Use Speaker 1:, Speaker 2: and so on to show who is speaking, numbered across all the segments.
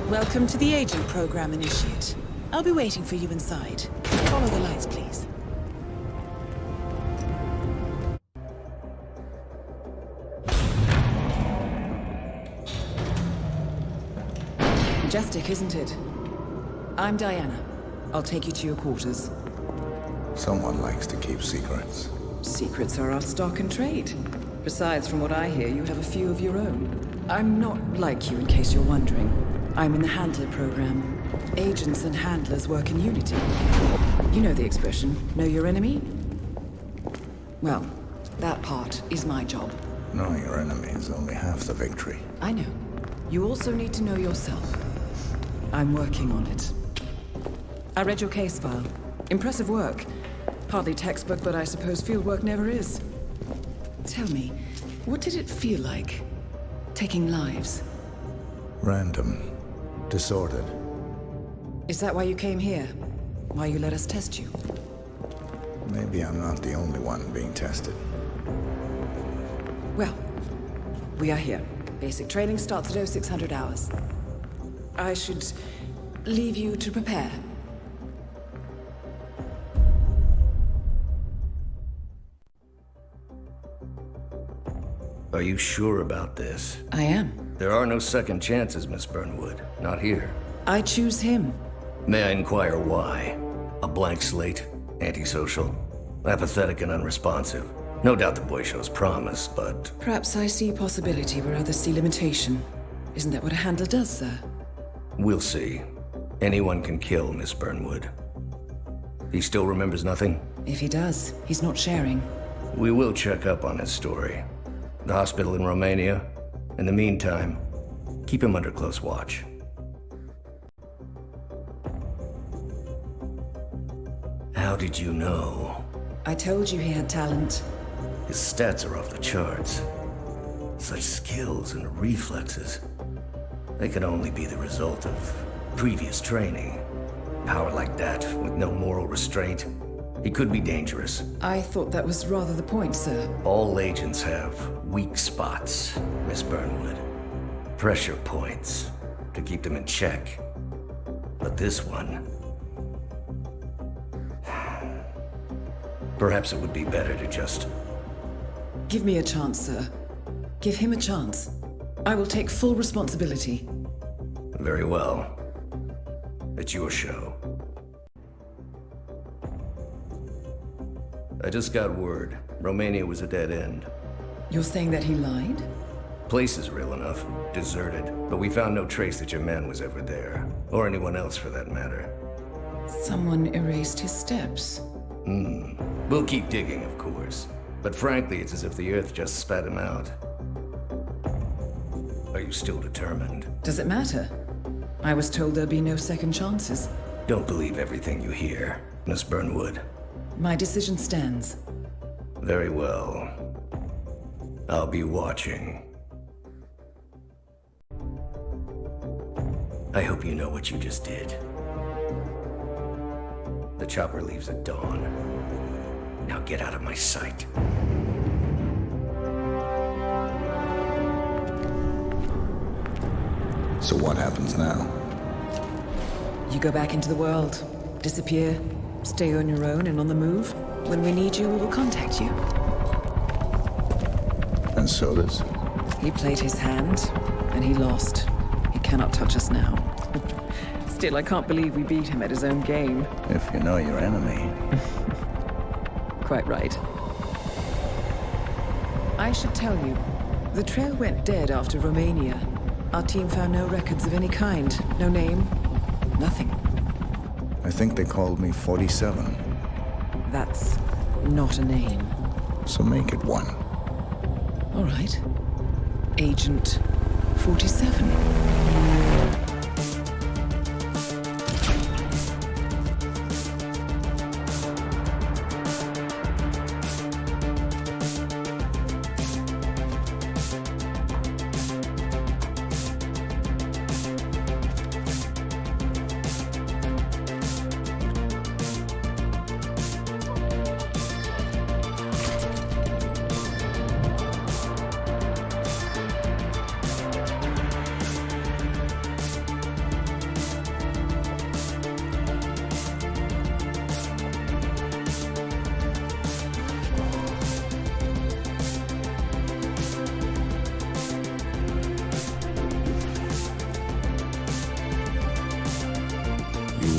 Speaker 1: Welcome to the Agent Program, Initiate. I'll be waiting for you inside. Follow the lights, please. Majestic, isn't it? I'm Diana. I'll take you to your quarters.
Speaker 2: Someone likes to keep secrets.
Speaker 1: Secrets are our stock and trade. Besides, from what I hear, you have a few of your own. I'm not like you, in case you're wondering. I'm in the Handler program. Agents and handlers work in unity. You know the expression, know your enemy? Well, that part is my job.
Speaker 2: Knowing your enemy is only half the victory.
Speaker 1: I know. You also need to know yourself. I'm working on it. I read your case file. Impressive work. Hardly textbook, but I suppose fieldwork never is. Tell me, what did it feel like, taking lives?
Speaker 2: Random. Disordered.
Speaker 1: Is that why you came here? Why you let us test you?
Speaker 2: Maybe I'm not the only one being tested.
Speaker 1: Well, we are here. Basic training starts at 0600 hours. I should leave you to prepare.
Speaker 3: Are you sure about this?
Speaker 1: I am.
Speaker 3: There are no second chances, Miss Burnwood. Not here.
Speaker 1: I choose him.
Speaker 3: May I inquire why? A blank slate? Antisocial? Apathetic and unresponsive? No doubt the boy shows promise, but...
Speaker 1: Perhaps I see possibility where others see limitation. Isn't that what a handler does, sir?
Speaker 3: We'll see. Anyone can kill Miss Burnwood. He still remembers nothing?
Speaker 1: If he does, he's not sharing.
Speaker 3: We will check up on his story. The hospital in Romania. In the meantime, keep him under close watch. How did you know?
Speaker 1: I told you he had talent.
Speaker 3: His stats are off the charts. Such skills and reflexes. They could only be the result of previous training. Power like that, with no moral restraint, he could be dangerous.
Speaker 1: I thought that was rather the point, sir.
Speaker 3: All agents have weak spots, Miss Burnwood. Pressure points to keep them in check. But this one... Perhaps it would be better to just...
Speaker 1: Give me a chance, sir. Give him a chance. I will take full responsibility.
Speaker 3: Very well. It's your show. I just got word. Romania was a dead end.
Speaker 1: You're saying that he lied?
Speaker 3: Place is real enough. Deserted. But we found no trace that your man was ever there. Or anyone else for that matter.
Speaker 1: Someone erased his steps.
Speaker 3: We'll keep digging, of course. But frankly, it's as if the Earth just spat him out. Are you still determined?
Speaker 1: Does it matter? I was told there'll be no second chances.
Speaker 3: Don't believe everything you hear, Miss Burnwood.
Speaker 1: My decision stands.
Speaker 3: Very well. I'll be watching. I hope you know what you just did. The chopper leaves at dawn. Now get out of my sight.
Speaker 2: So what happens now?
Speaker 1: You go back into the world, disappear, stay on your own and on the move. When we need you, we will contact you.
Speaker 2: And so does?
Speaker 1: He played his hand, and he lost. He cannot touch us now. Still, I can't believe we beat him at his own game.
Speaker 2: If you know your enemy.
Speaker 1: Quite right. I should tell you, the trail went dead after Romania. Our team found no records of any kind. No name, nothing.
Speaker 2: I think they called me 47.
Speaker 1: That's not a name.
Speaker 2: So make it one.
Speaker 1: All right. Agent 47.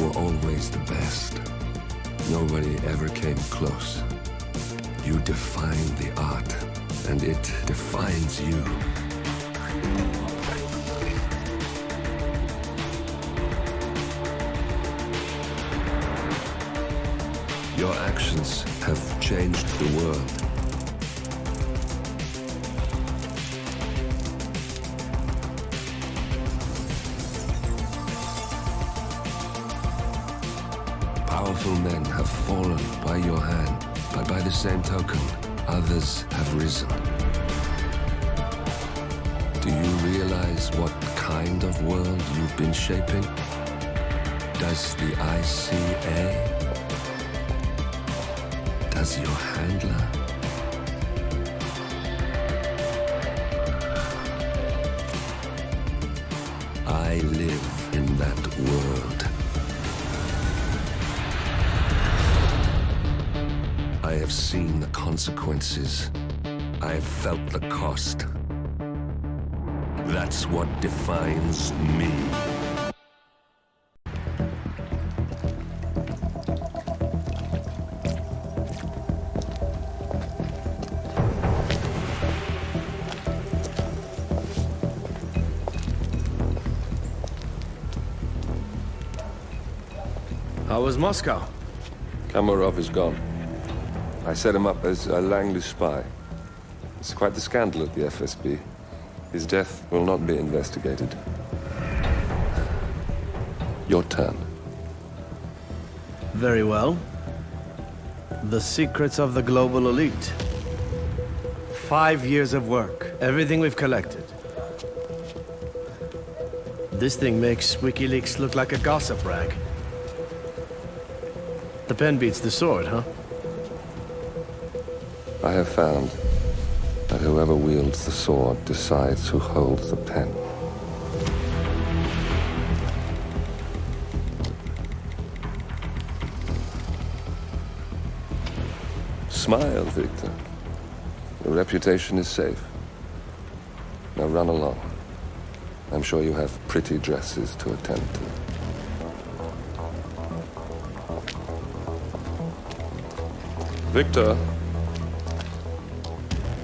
Speaker 4: were always the best. Nobody ever came close. You define the art, and it defines you. Your actions have changed the world. Powerful men have fallen by your hand, but by the same token, others have risen. Do you realize what kind of world you've been shaping? Does the ICA? Does your handler? I live in that world. I have seen the consequences. I have felt the cost. That's what defines me.
Speaker 5: How was Moscow?
Speaker 4: Kamarov is gone. I set him up as a Langley spy. It's quite the scandal at the FSB. His death will not be investigated. Your turn.
Speaker 5: Very well. The secrets of the global elite. 5 years of work. Everything we've collected. This thing makes WikiLeaks look like a gossip rag. The pen beats the sword, huh?
Speaker 4: I have found that whoever wields the sword decides who holds the pen. Smile, Victor. Your reputation is safe. Now run along. I'm sure you have pretty dresses to attend to. Victor,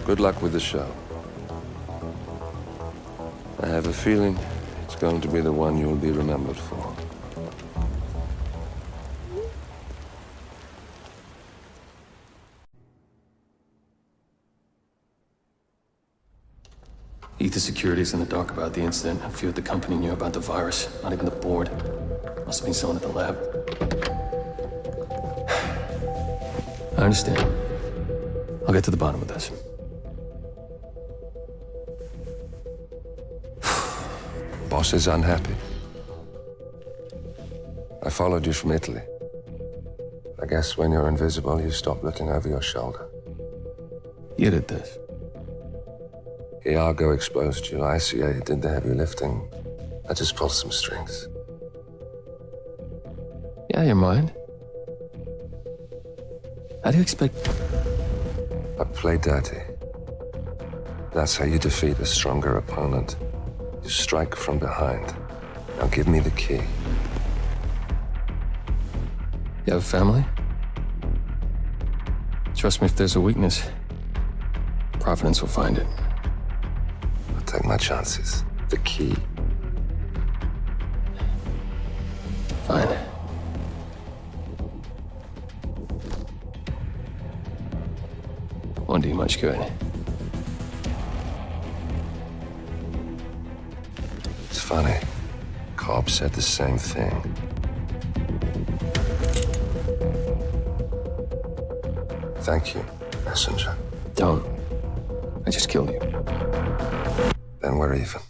Speaker 4: good luck with the show. I have a feeling it's going to be the one you'll be remembered for.
Speaker 6: Ether Security's in the dark about the incident. A few at the company knew about the virus. Not even the board. Must have been someone at the lab. I understand. I'll get to the bottom of this.
Speaker 4: Boss is unhappy. I followed you from Italy. I guess when you're invisible, you stop looking over your shoulder.
Speaker 6: You did this.
Speaker 4: Iago exposed you. ICA did the heavy lifting. I just pulled some strings.
Speaker 6: Yeah, your mind. How do you expect...
Speaker 4: I play dirty. That's how you defeat a stronger opponent. You strike from behind. Now give me the key.
Speaker 6: You have a family? Trust me, if there's a weakness, Providence will find it.
Speaker 4: I'll take my chances. The key.
Speaker 6: Fine. Won't do you much good.
Speaker 4: It's funny. Cobb said the same thing. Thank you, messenger.
Speaker 6: Don't. I just killed you.
Speaker 4: Then we're even.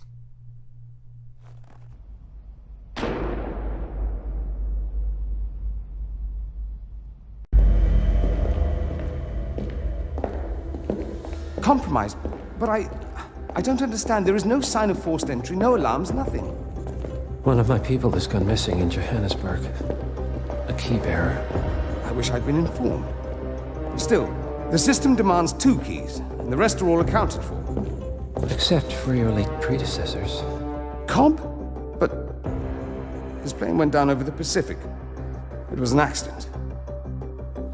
Speaker 7: Compromised? But I don't understand. There is no sign of forced entry, no alarms, nothing.
Speaker 6: One of my people has gone missing in Johannesburg. A key bearer.
Speaker 7: I wish I'd been informed. Still, the system demands 2 keys, and the rest are all accounted for.
Speaker 6: Except for your late predecessors.
Speaker 7: Cobb? But His plane went down over the Pacific. It was an accident.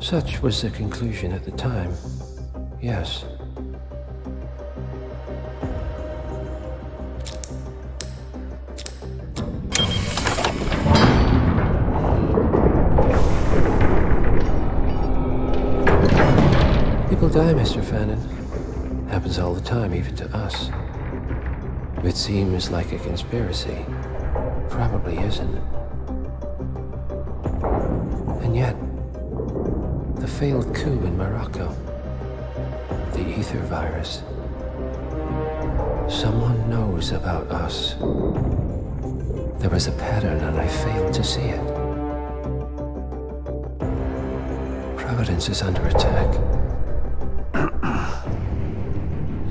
Speaker 8: Such was the conclusion at the time. Yes. People die, Mr. Fannin. Happens all the time, even to us. It seems like a conspiracy. Probably isn't. And yet, the failed coup in Morocco, the ether virus. Someone knows about us. There was a pattern and I failed to see it. Providence is under attack.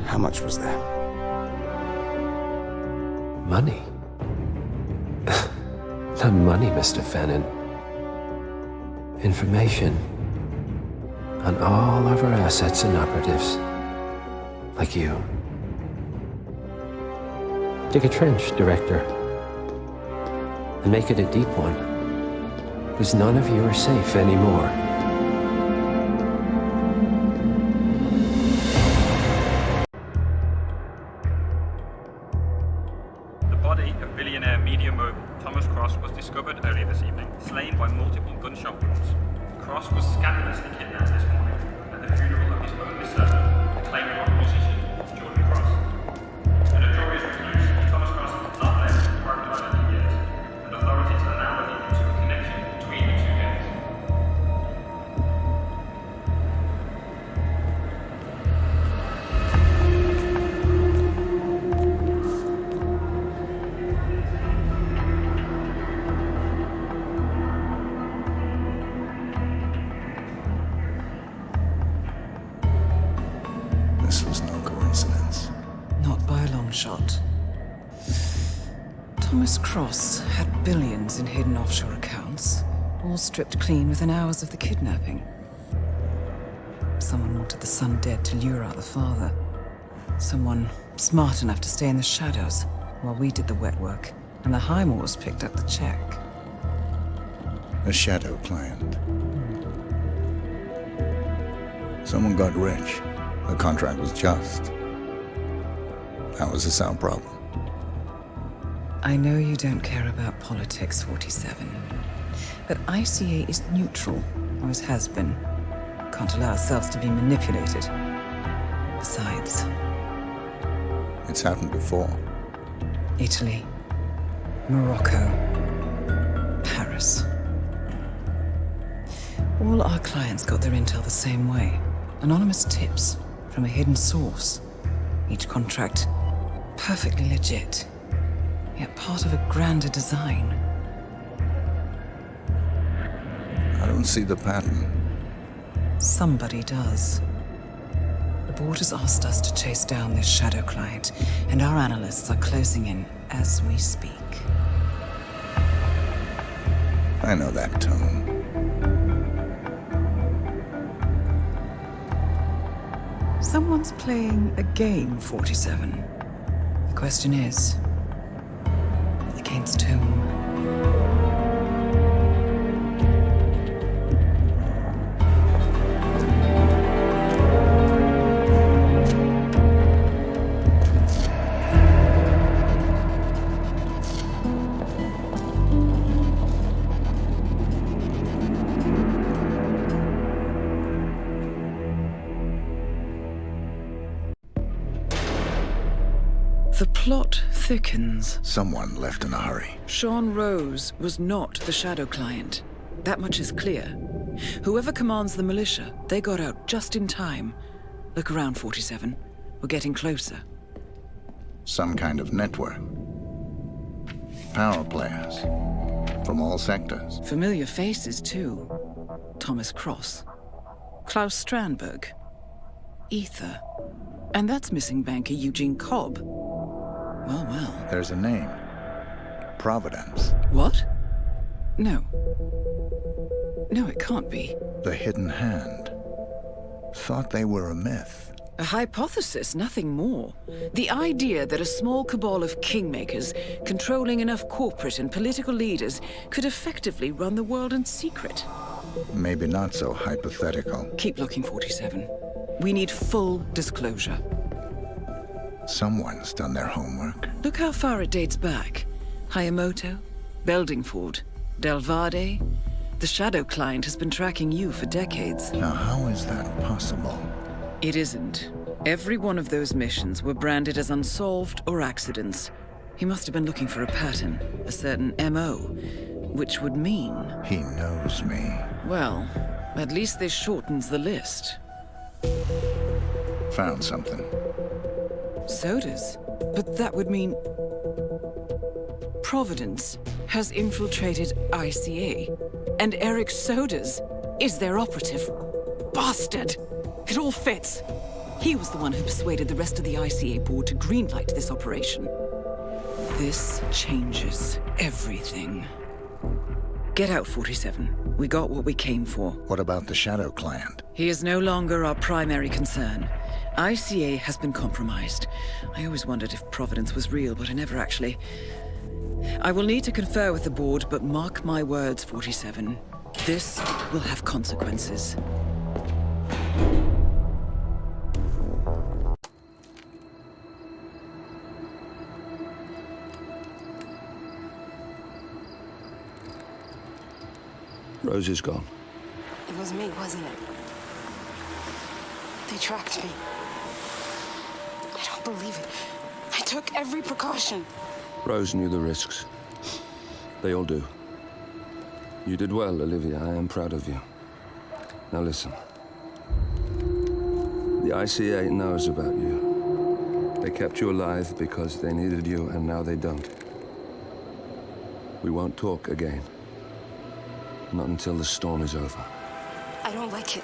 Speaker 7: How much was there?
Speaker 8: Money? Not money, Mr. Fannin. Information on all of our assets and operatives. Like you. Dig a trench, Director. And make it a deep one. Because none of you are safe anymore.
Speaker 9: The body of billionaire media mogul Thomas Cross was discovered earlier this evening, slain by multiple gunshot wounds. Cross was scandalously kidnapped this morning at the funeral of his only son, acclaimed rock musician Jordan Cross. A notorious recluse, Thomas Cross has not left Private Island in years, and authorities are now looking into a connection between the two gangs.
Speaker 2: This was no coincidence.
Speaker 1: Not by a long shot. Thomas Cross had billions in hidden offshore accounts, all stripped clean within hours of the kidnapping. Someone wanted the son dead to lure out the father. Someone smart enough to stay in the shadows while we did the wet work, and the Highmores picked up the check.
Speaker 2: A shadow client. Someone got rich. The contract was just. That was a sound problem.
Speaker 1: I know you don't care about politics, 47. But ICA is neutral, always has been. Can't allow ourselves to be manipulated. Besides,
Speaker 2: It's happened before.
Speaker 1: Italy, Morocco, Paris. All our clients got their intel the same way. Anonymous tips from a hidden source. Each contract perfectly legit, yet part of a grander design.
Speaker 2: I don't see the pattern.
Speaker 1: Somebody does. The board has asked us to chase down this shadow client, and our analysts are closing in as we speak.
Speaker 2: I know that tone.
Speaker 1: Someone's playing a game, 47. The question is, against whom? The plot thickens.
Speaker 2: Someone left in a hurry.
Speaker 1: Sean Rose was not the shadow client. That much is clear. Whoever commands the militia, they got out just in time. Look around, 47. We're getting closer.
Speaker 2: Some kind of network. Power players. From all sectors.
Speaker 1: Familiar faces, too. Thomas Cross. Klaus Strandberg. Ether. And that's missing banker Eugene Cobb. Well, well.
Speaker 2: There's a name. Providence.
Speaker 1: What? No. No, it can't be.
Speaker 2: The hidden hand. Thought they were a myth.
Speaker 1: A hypothesis, nothing more. The idea that a small cabal of kingmakers, controlling enough corporate and political leaders, could effectively run the world in secret.
Speaker 2: Maybe not so hypothetical.
Speaker 1: Keep looking, 47. We need full disclosure.
Speaker 2: Someone's done their homework.
Speaker 1: Look how far it dates back. Hayamoto, Beldingford, Delvade. The Shadow Client has been tracking you for decades.
Speaker 2: Now, how is that possible?
Speaker 1: It isn't. Every one of those missions were branded as unsolved or accidents. He must have been looking for a pattern, a certain MO, which would mean...
Speaker 2: He knows me.
Speaker 1: Well, at least this shortens the list.
Speaker 2: Found something.
Speaker 1: Sodas? But that would mean... Providence has infiltrated ICA, and Eric Sodas is their operative. Bastard! It all fits. He was the one who persuaded the rest of the ICA board to greenlight this operation. This changes everything. Get out, 47. We got what we came for.
Speaker 2: What about the Shadow Client?
Speaker 1: He is no longer our primary concern. ICA has been compromised. I always wondered if Providence was real, but I never actually... I will need to confer with the board, but mark my words, 47. This will have consequences.
Speaker 4: Rose is gone.
Speaker 10: It was me, wasn't it? They tracked me. I don't believe it. I took every precaution.
Speaker 4: Rose knew the risks. They all do. You did well, Olivia. I am proud of you. Now listen. The ICA knows about you. They kept you alive because they needed you, and now they don't. We won't talk again. Not until the storm is over.
Speaker 10: I don't like it.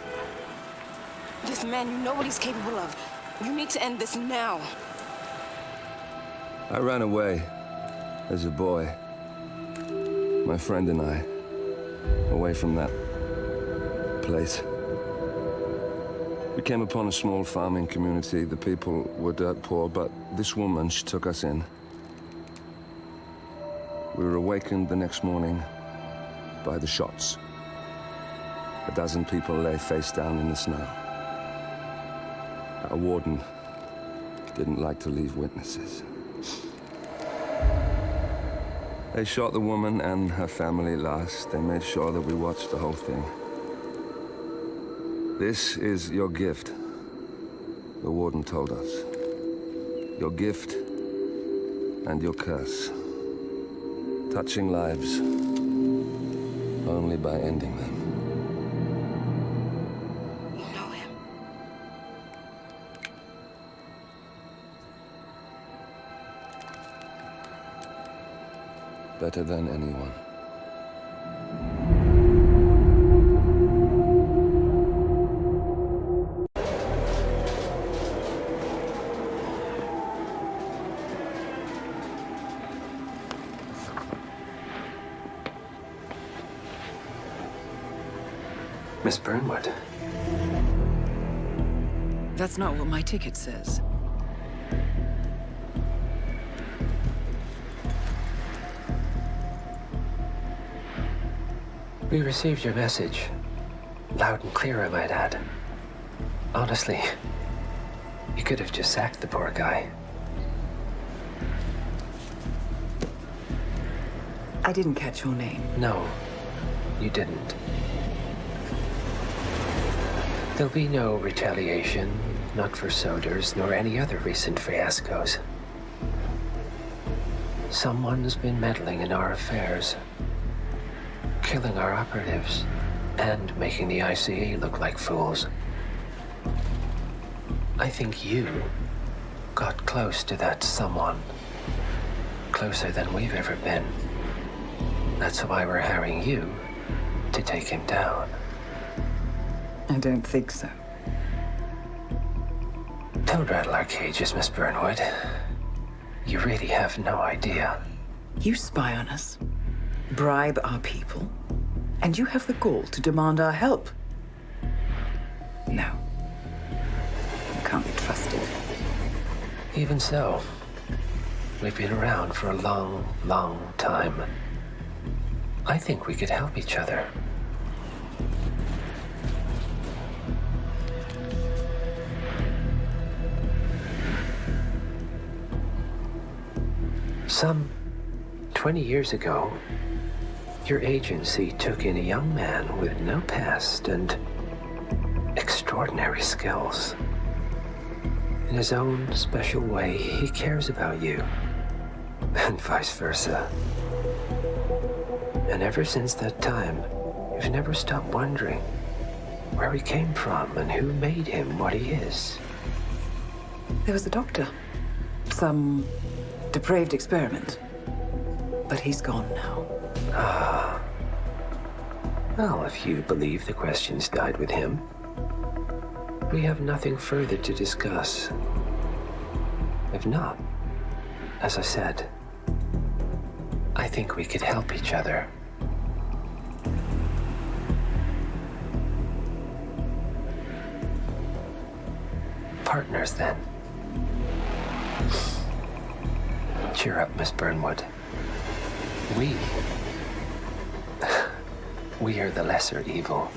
Speaker 10: This man, you know what he's capable of. You need to end this now.
Speaker 4: I ran away as a boy. My friend and I. Away from that place. We came upon a small farming community. The people were dirt poor, but this woman, she took us in. We were awakened the next morning by the shots. A dozen people lay face down in the snow. Our warden didn't like to leave witnesses. They shot the woman and her family last. They made sure that we watched the whole thing. This is your gift, the warden told us. Your gift and your curse. Touching lives only by ending them.
Speaker 10: You know him.
Speaker 4: Better than anyone.
Speaker 8: Miss Burnwood.
Speaker 1: That's not what my ticket says.
Speaker 8: We received your message. Loud and clear, I might add. Honestly, you could have just sacked the poor guy.
Speaker 1: I didn't catch your name.
Speaker 8: No, you didn't. There'll be no retaliation, not for Soders, nor any other recent fiascos. Someone's been meddling in our affairs, killing our operatives, and making the ICA look like fools. I think you got close to that someone. Closer than we've ever been. That's why we're hiring you to take him down.
Speaker 1: I don't think so.
Speaker 8: Don't rattle our cages, Miss Burnwood. You really have no idea.
Speaker 1: You spy on us, bribe our people, and you have the gall to demand our help. No. You can't be trusted.
Speaker 8: Even so, we've been around for a long, long time. I think we could help each other. Some 20 years ago, your agency took in a young man with no past and extraordinary skills. In his own special way, he cares about you, and vice versa. And ever since that time, you've never stopped wondering where he came from and who made him what he is.
Speaker 1: There was a doctor. Some depraved experiment. But he's gone now.
Speaker 8: Ah. Well, if you believe the questions died with him, we have nothing further to discuss. If not, as I said, I think we could help each other. Partners, then. Cheer up, Miss Burnwood. We are the lesser evil.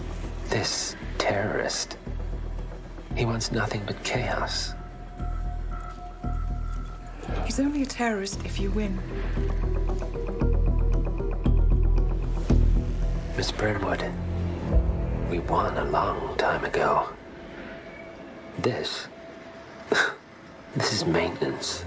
Speaker 8: This terrorist, he wants nothing but chaos.
Speaker 1: He's only a terrorist if you win.
Speaker 8: Miss Burnwood, we won a long time ago. This is maintenance.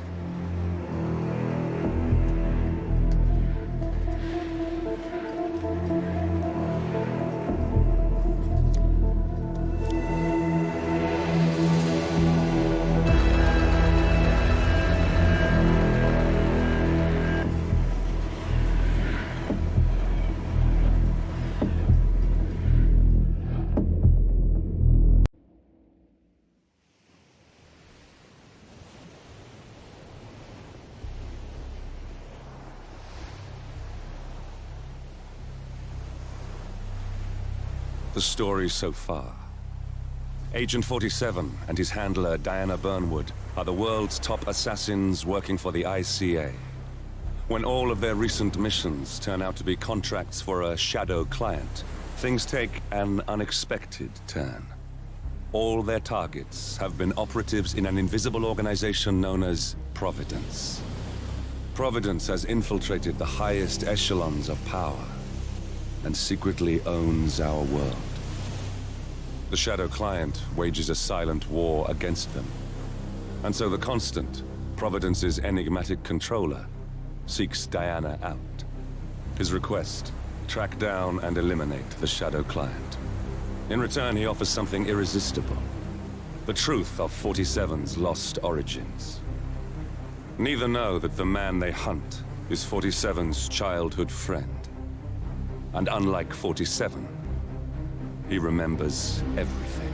Speaker 11: The story so far. Agent 47 and his handler Diana Burnwood are the world's top assassins working for the ICA. When all of their recent missions turn out to be contracts for a shadow client, things take an unexpected turn. All their targets have been operatives in an invisible organization known as Providence. Providence has infiltrated the highest echelons of power and secretly owns our world. The Shadow Client wages a silent war against them. And so the Constant, Providence's enigmatic controller, seeks Diana out. His request, track down and eliminate the Shadow Client. In return, he offers something irresistible. The truth of 47's lost origins. Neither know that the man they hunt is 47's childhood friend. And unlike 47, he remembers everything.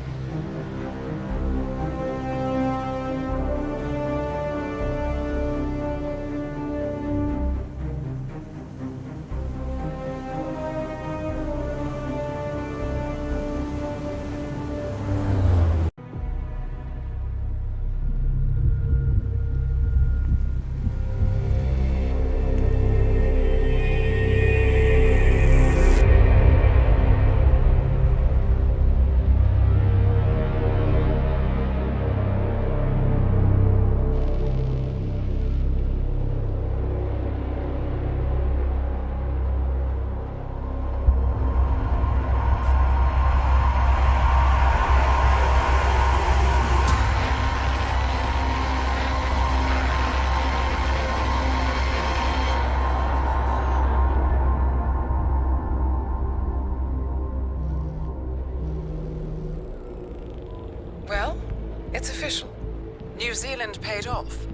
Speaker 1: Well, it's official. New Zealand paid off.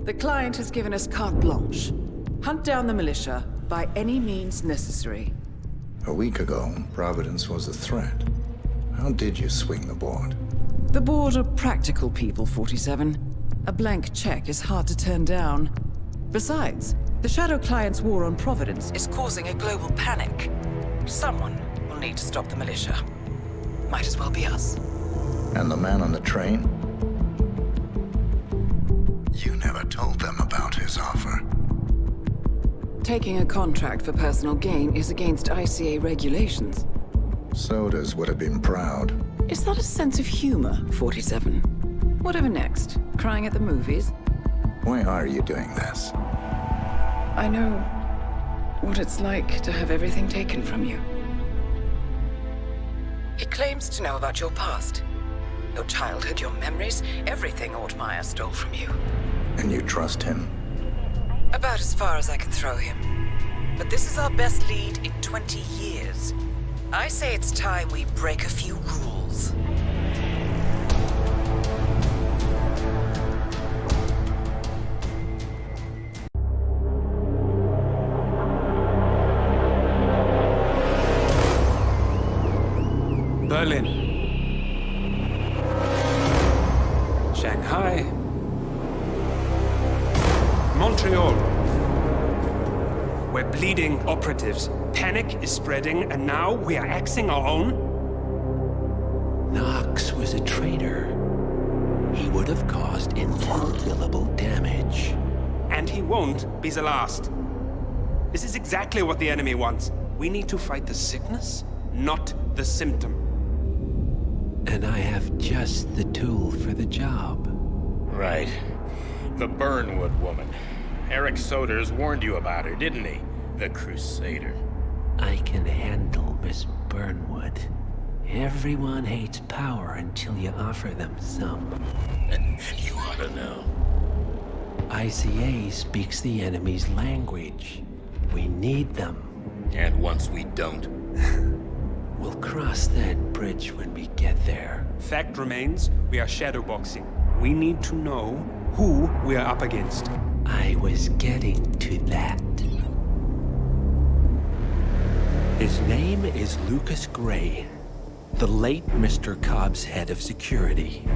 Speaker 1: The client has given us carte blanche. Hunt down the militia by any means necessary.
Speaker 2: A week ago, Providence was a threat. How did you swing the board?
Speaker 1: The board are practical people, 47. A blank check is hard to turn down. Besides, the Shadow Client's war on Providence is causing a global panic. Someone will need to stop the militia. Might as well be us.
Speaker 2: And the man on the train? You never told them about his offer.
Speaker 1: Taking a contract for personal gain is against ICA regulations.
Speaker 2: Sodas would have been proud.
Speaker 1: Is that a sense of humor, 47? Whatever next? Crying at the movies?
Speaker 2: Why are you doing this?
Speaker 1: I know what it's like to have everything taken from you. He claims to know about your past. Your childhood, your memories, everything Altmaier stole from you.
Speaker 2: And you trust him?
Speaker 1: About as far as I can throw him. But this is our best lead in 20 years. I say it's time we break a few rules.
Speaker 12: Berlin. Shanghai. Montreal. We're bleeding operatives. Panic is spreading, and now we are axing our own?
Speaker 8: Knox was a traitor. He would have caused incalculable damage.
Speaker 12: And he won't be the last. This is exactly what the enemy wants. We need to fight the sickness, not the symptom.
Speaker 8: And I have just the tool for the job.
Speaker 13: Right. The Burnwood woman. Eric Soders warned you about her, didn't he? The Crusader.
Speaker 8: I can handle Miss Burnwood. Everyone hates power until you offer them some.
Speaker 13: And you ought to know.
Speaker 8: ICA speaks the enemy's language. We need them.
Speaker 13: And once we don't?
Speaker 8: We'll cross that bridge when we get there.
Speaker 12: Fact remains, we are shadowboxing. We need to know who we are up against.
Speaker 8: I was getting to that. His name is Lucas Gray, the late Mr. Cobb's head of security.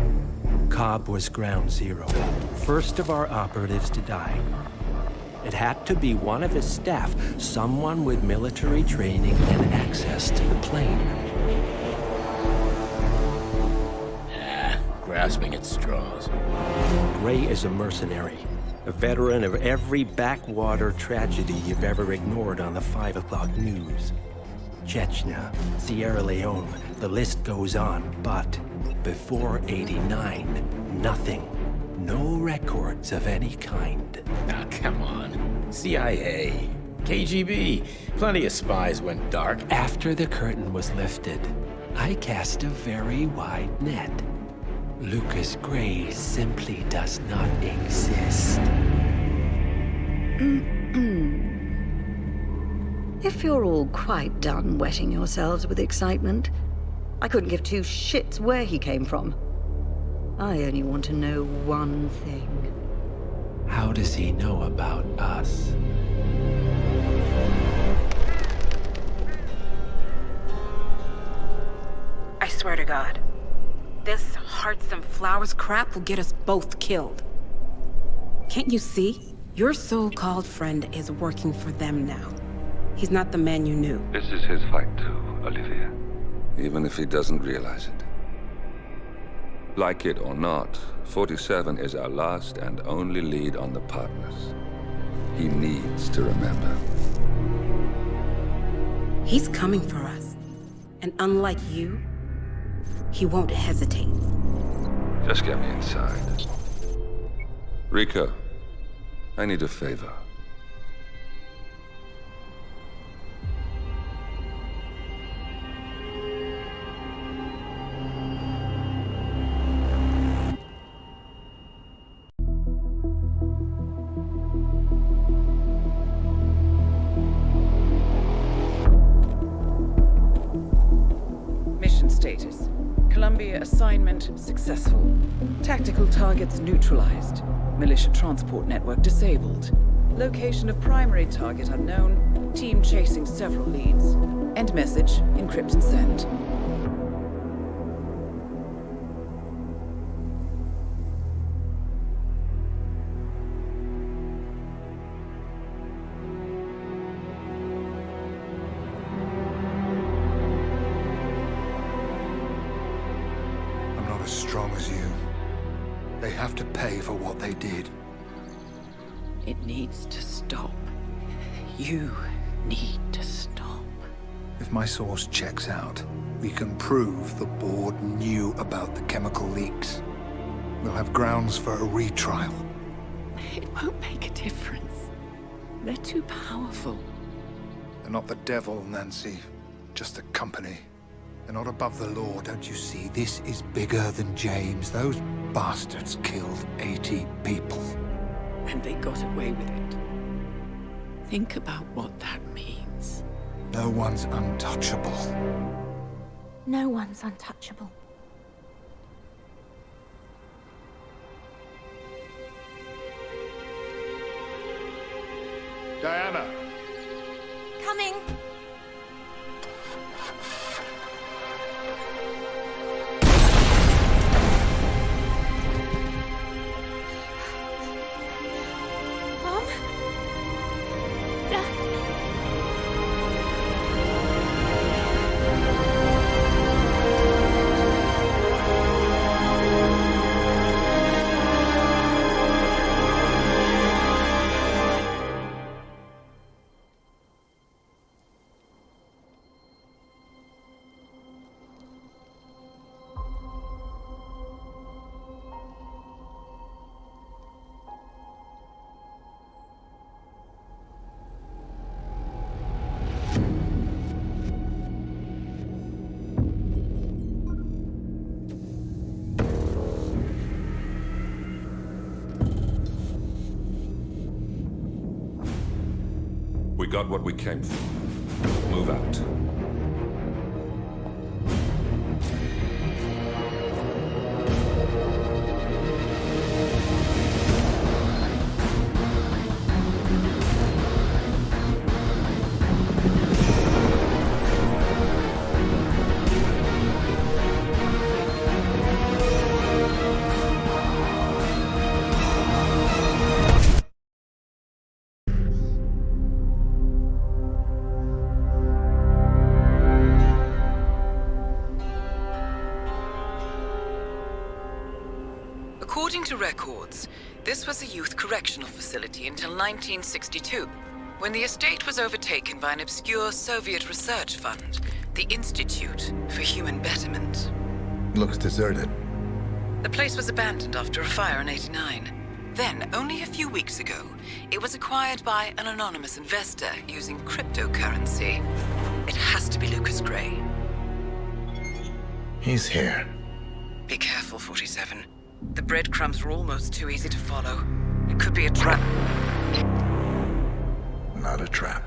Speaker 8: Cobb was ground zero, first of our operatives to die. It had to be one of his staff, someone with military training and access to the plane.
Speaker 13: Grasping at straws.
Speaker 8: Gray is a mercenary, a veteran of every backwater tragedy you've ever ignored on the 5 o'clock news. Chechnya, Sierra Leone, the list goes on, but before '89, nothing. No records of any kind.
Speaker 13: Ah, come on. CIA, KGB, plenty of spies went dark.
Speaker 8: After the curtain was lifted, I cast a very wide net. Lucas Gray simply does not exist.
Speaker 14: If you're all quite done wetting yourselves with excitement, I couldn't give two shits where he came from. I only want to know one thing.
Speaker 8: How does he know about us?
Speaker 15: I swear to God, this hearts and flowers crap will get us both killed. Can't you see? Your so-called friend is working for them now. He's not the man you knew.
Speaker 11: This is his fight too, Olivia. Even if he doesn't realize it. Like it or not, 47 is our last and only lead on the partners. He needs to remember.
Speaker 15: He's coming for us. And unlike you, he won't hesitate.
Speaker 11: Just get me inside. Rico, I need a favor.
Speaker 1: Status. Columbia assignment successful. Tactical targets neutralized. Militia transport network disabled. Location of primary target unknown. Team chasing several leads. End message, encrypt and send.
Speaker 2: As strong as you. They have to pay for what they did.
Speaker 1: It needs to stop. You need to stop.
Speaker 16: If my source checks out, we can prove the board knew about the chemical leaks. We'll have grounds for a retrial.
Speaker 1: It won't make a difference. They're too powerful.
Speaker 16: They're not the devil, Nancy. Just a company. They're not above the law, don't you see? This is bigger than James. Those bastards killed 80 people.
Speaker 1: And they got away with it. Think about what that means.
Speaker 16: No one's untouchable.
Speaker 17: No one's untouchable.
Speaker 16: Diana!
Speaker 17: Coming! Mom? Dad?
Speaker 11: We got what we came for. Move out.
Speaker 1: According to records, this was a youth correctional facility until 1962, when the estate was overtaken by an obscure Soviet research fund, the Institute for Human Betterment.
Speaker 2: Looks deserted.
Speaker 1: The place was abandoned after a fire in '89. Then, only a few weeks ago, it was acquired by an anonymous investor using cryptocurrency. It has to be Lucas Gray.
Speaker 2: He's here.
Speaker 1: Be careful, 47. The breadcrumbs were almost too easy to follow. It could be a trap.
Speaker 2: Not a trap.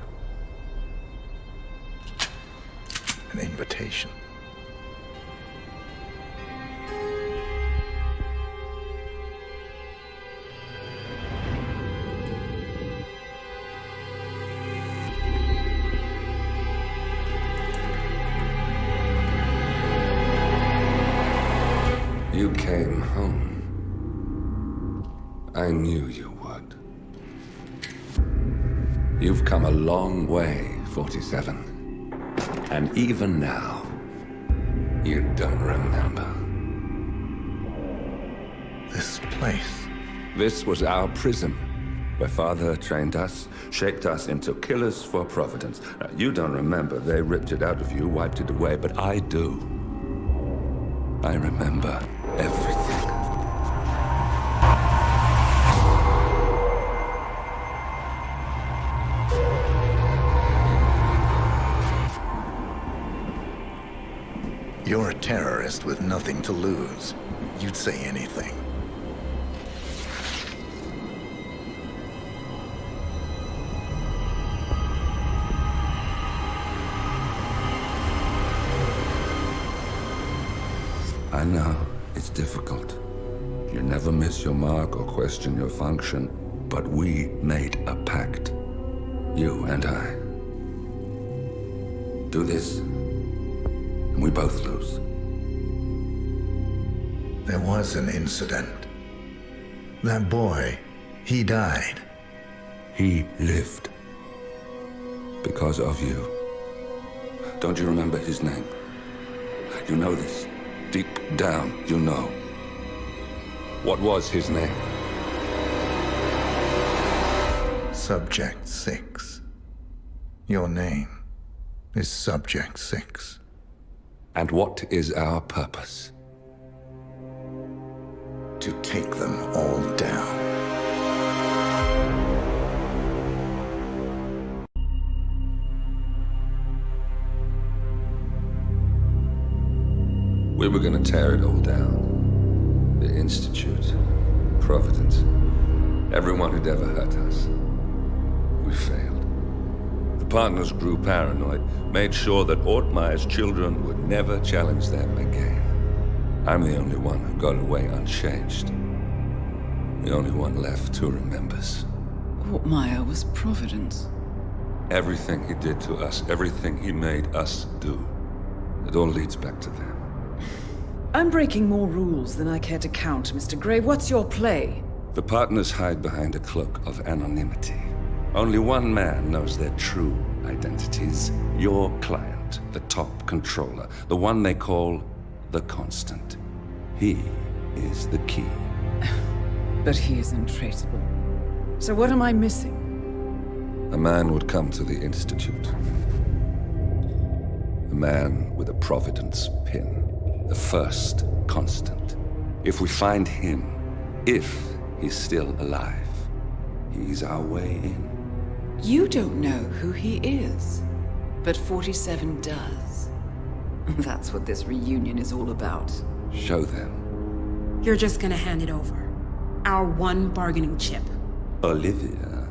Speaker 2: An invitation.
Speaker 4: You came home. I knew you would. You've come a long way, 47. And even now, you don't remember.
Speaker 2: This place.
Speaker 4: This was our prison, where Father trained us, shaped us into killers for Providence. Now, you don't remember. They ripped it out of you, wiped it away, but I do. I remember everything.
Speaker 2: You're a terrorist with nothing to lose. You'd say anything.
Speaker 4: I know, it's difficult. You never miss your mark or question your function, but we made a pact. You and I. Do this, and we both lose.
Speaker 2: There was an incident. That boy, he died.
Speaker 4: He lived. Because of you. Don't you remember his name? You know this. Deep down, you know. What was his name?
Speaker 2: Subject 6. Your name is Subject 6.
Speaker 11: And what is our purpose?
Speaker 2: To take them all down.
Speaker 4: We were gonna tear it all down. The Institute, Providence, everyone who'd ever hurt us. We failed. The partners grew paranoid, made sure that Ortmeyer's children would never challenge them again. I'm the only one who got away unchanged. The only one left who remembers.
Speaker 1: Ortmeyer was Providence.
Speaker 4: Everything he did to us, everything he made us do, it all leads back to them.
Speaker 1: I'm breaking more rules than I care to count, Mr. Gray. What's your play?
Speaker 4: The partners hide behind a cloak of anonymity. Only one man knows their true identities. Your client, the top controller, the one they call the Constant. He is the key.
Speaker 1: But he is untraceable. So what am I missing?
Speaker 4: A man would come to the Institute. A man with a Providence pin. The first Constant. If we find him, if he's still alive, he's our way in.
Speaker 1: You don't know who he is, but 47 does. That's what this reunion is all about.
Speaker 4: Show them.
Speaker 15: You're just gonna hand it over. Our one bargaining chip.
Speaker 4: Olivia.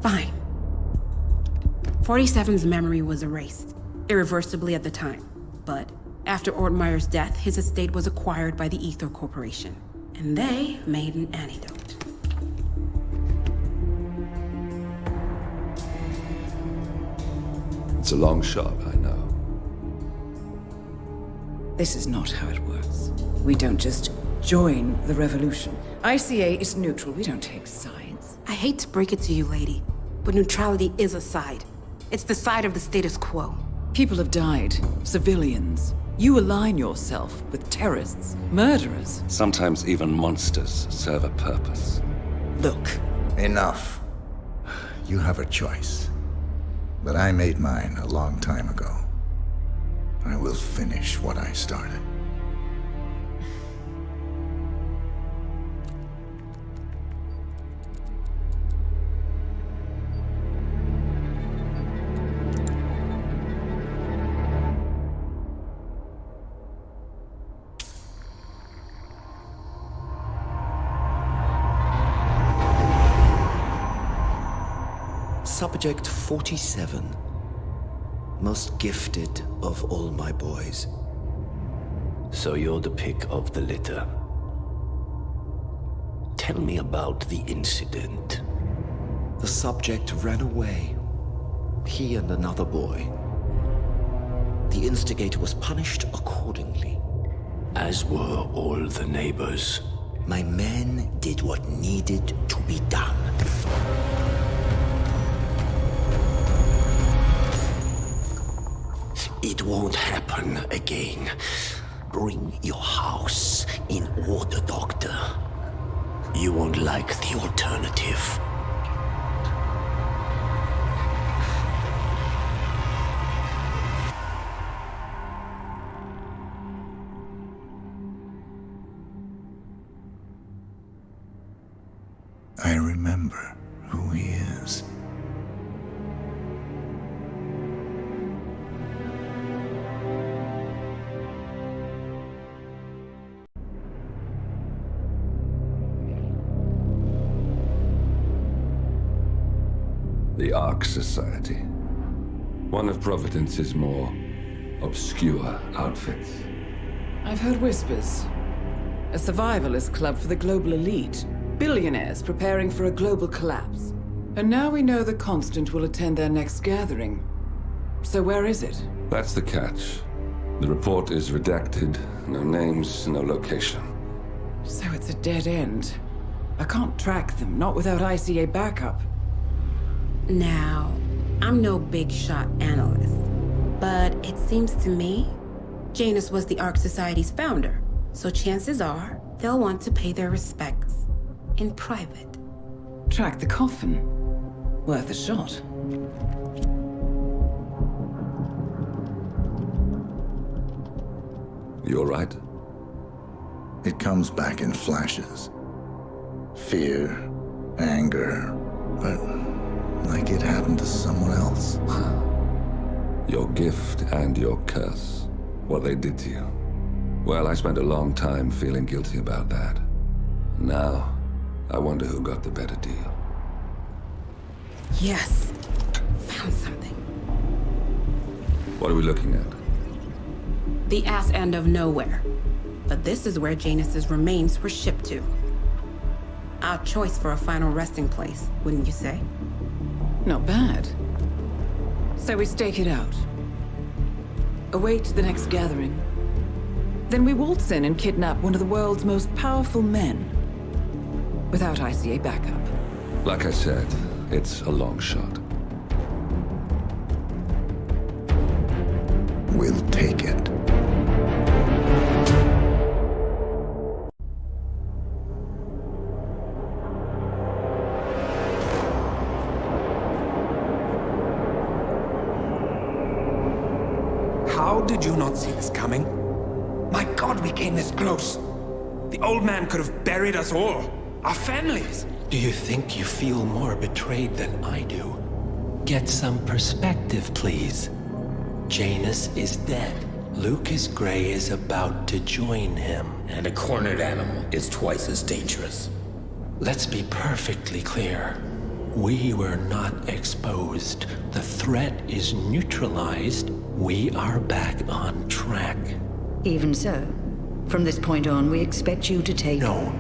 Speaker 15: Fine. 47's memory was erased, irreversibly at the time. But after Ortmeyer's death, his estate was acquired by the Ether Corporation. And they made an antidote.
Speaker 4: It's a long shot, I know.
Speaker 1: This is not how it works. We don't just join the revolution. ICA is neutral. We don't take sides.
Speaker 15: I hate to break it to you, lady, but neutrality is a side. It's the side of the status quo.
Speaker 1: People have died. Civilians. You align yourself with terrorists, murderers.
Speaker 4: Sometimes even monsters serve a purpose.
Speaker 1: Look.
Speaker 2: Enough. You have a choice. But I made mine a long time ago. I will finish what I started.
Speaker 3: Subject 47. Most gifted of all my boys. So you're the pick of the litter. Tell me about the incident. The subject ran away. He and another boy. The instigator was punished accordingly. As were all the neighbors. My men did what needed to be done. It won't happen again. Bring your house in order, Doctor. You won't like the alternative.
Speaker 2: I remember who he is.
Speaker 4: The Ark Society. One of Providence's more obscure outfits.
Speaker 1: I've heard whispers. A survivalist club for the global elite. Billionaires preparing for a global collapse. And now we know the Constant will attend their next gathering. So where is it?
Speaker 4: That's the catch. The report is redacted. No names, no location.
Speaker 1: So it's a dead end. I can't track them, not without ICA backup.
Speaker 15: Now, I'm no big shot analyst, but it seems to me Janus was the Ark Society's founder, so chances are they'll want to pay their respects in private.
Speaker 1: Track the coffin. Worth a shot.
Speaker 11: You're right.
Speaker 2: It comes back in flashes. Fear, anger, but like it happened to someone else.
Speaker 11: Your gift and your curse. What they did to you. Well, I spent a long time feeling guilty about that. Now, I wonder who got the better deal.
Speaker 15: Yes. Found something.
Speaker 11: What are we looking at?
Speaker 15: The ass end of nowhere. But this is where Janus's remains were shipped to. Our choice for a final resting place, wouldn't you say?
Speaker 1: Not bad. So we stake it out. Await the next gathering. Then we waltz in and kidnap one of the world's most powerful men. Without ICA backup.
Speaker 11: Like I said, it's a long shot.
Speaker 2: We'll take it.
Speaker 12: How did you not see this coming? My God, we came this close. The old man could have buried us all. Our families.
Speaker 8: Do you think you feel more betrayed than I do? Get some perspective, please. Janus is dead. Lucas Gray is about to join him.
Speaker 18: And a cornered animal is twice as dangerous.
Speaker 8: Let's be perfectly clear. We were not exposed. The threat is neutralized. We are back on track.
Speaker 14: Even so, from this point on, we expect you to take...
Speaker 8: No.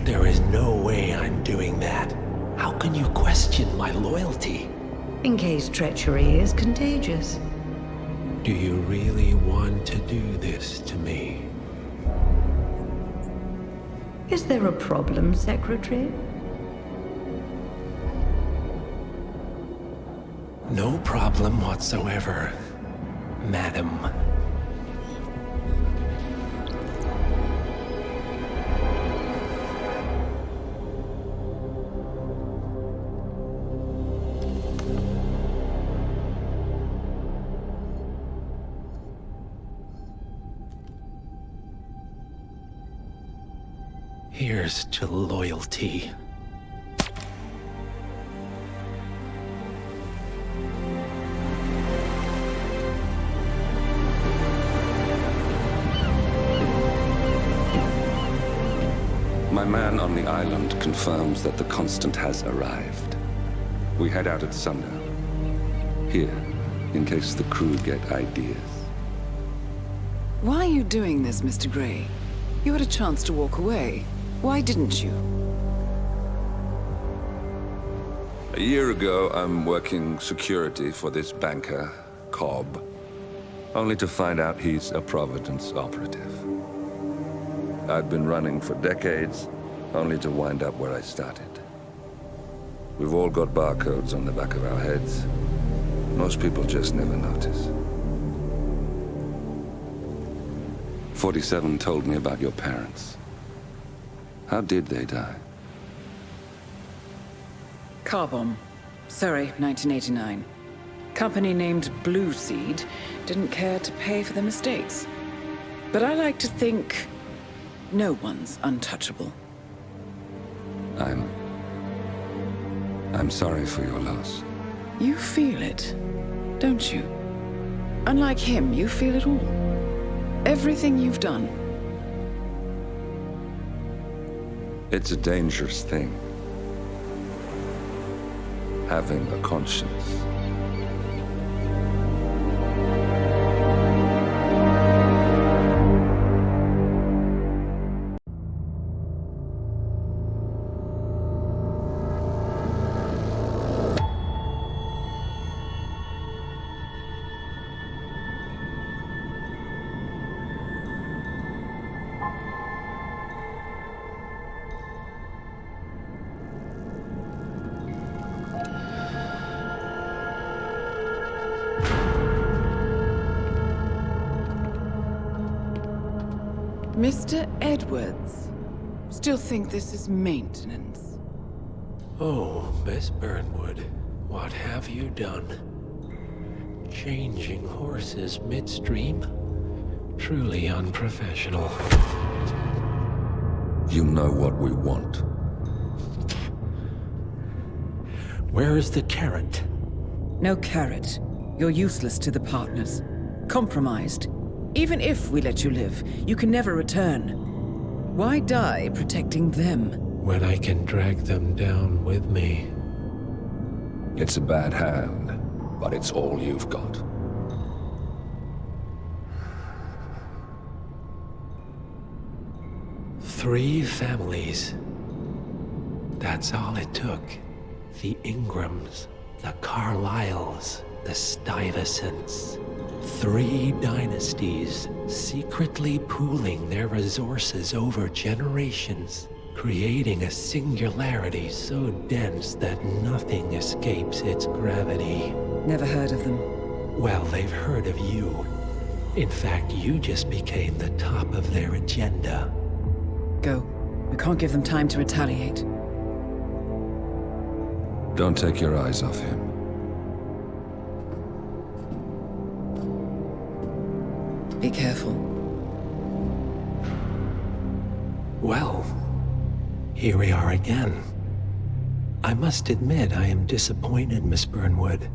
Speaker 8: There is no way I'm doing that. How can you question my loyalty?
Speaker 14: In case treachery is contagious.
Speaker 8: Do you really want to do this to me?
Speaker 14: Is there a problem, Secretary?
Speaker 8: No problem whatsoever, Madam. Here's to loyalty.
Speaker 11: My man on the island confirms that the Constant has arrived. We head out at sundown. Here, in case the crew get ideas.
Speaker 1: Why are you doing this, Mr. Gray? You had a chance to walk away. Why didn't you?
Speaker 11: A year ago, I'm working security for this banker, Cobb, only to find out he's a Providence operative. I'd been running for decades, only to wind up where I started. We've all got barcodes on the back of our heads. Most people just never notice. 47 told me about your parents. How did they die?
Speaker 1: Car bomb. Surrey, 1989. Company named Blue Seed didn't care to pay for the mistakes. But I like to think no one's untouchable.
Speaker 11: I'm sorry for your loss.
Speaker 1: You feel it, don't you? Unlike him, you feel it all. Everything you've done.
Speaker 11: It's a dangerous thing. Having a conscience.
Speaker 1: Mr. Edwards, still think this is maintenance?
Speaker 8: Oh, Miss Burnwood, what have you done? Changing horses midstream? Truly unprofessional.
Speaker 11: You know what we want.
Speaker 8: Where is the carrot?
Speaker 1: No carrot. You're useless to the partners. Compromised. Even if we let you live, you can never return. Why die protecting them?
Speaker 8: When I can drag them down with me.
Speaker 11: It's a bad hand, but it's all you've got.
Speaker 8: Three families. That's all it took. The Ingrams, the Carlyles, the Stuyvesants. 3 dynasties secretly pooling their resources over generations, creating a singularity so dense that nothing escapes its gravity.
Speaker 1: Never heard of them.
Speaker 8: Well, they've heard of you. In fact, you just became the top of their agenda.
Speaker 1: Go. We can't give them time to retaliate.
Speaker 11: Don't take your eyes off him.
Speaker 1: Be careful.
Speaker 8: Well, here we are again. I must admit I am disappointed, Miss Burnwood.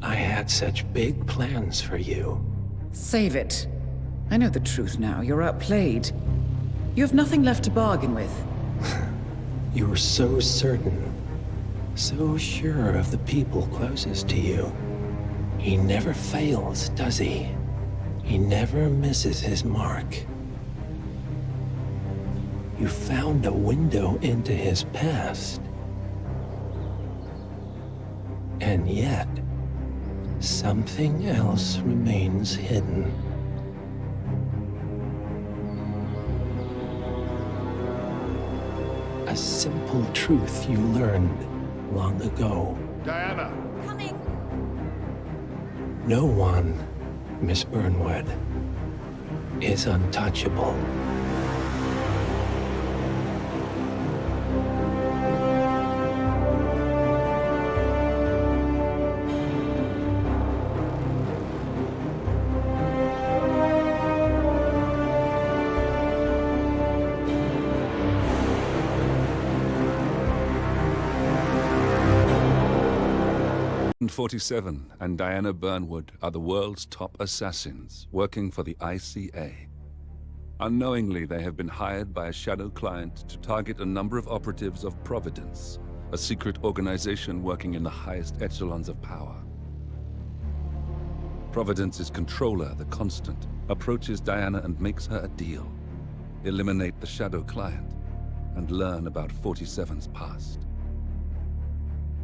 Speaker 8: I had such big plans for you.
Speaker 1: Save it. I know the truth now. You're outplayed. You have nothing left to bargain with.
Speaker 8: You were so certain, so sure of the people closest to you. He never fails, does he? He never misses his mark. You found a window into his past. And yet, something else remains hidden. A simple truth you learned long ago.
Speaker 16: Diana!
Speaker 17: Coming!
Speaker 8: No one, Miss Burnwood, is untouchable.
Speaker 11: Agent 47 and Diana Burnwood are the world's top assassins working for the ICA. Unknowingly, they have been hired by a shadow client to target a number of operatives of Providence, a secret organization working in the highest echelons of power. Providence's controller, the Constant, approaches Diana and makes her a deal. Eliminate the shadow client and learn about 47's past.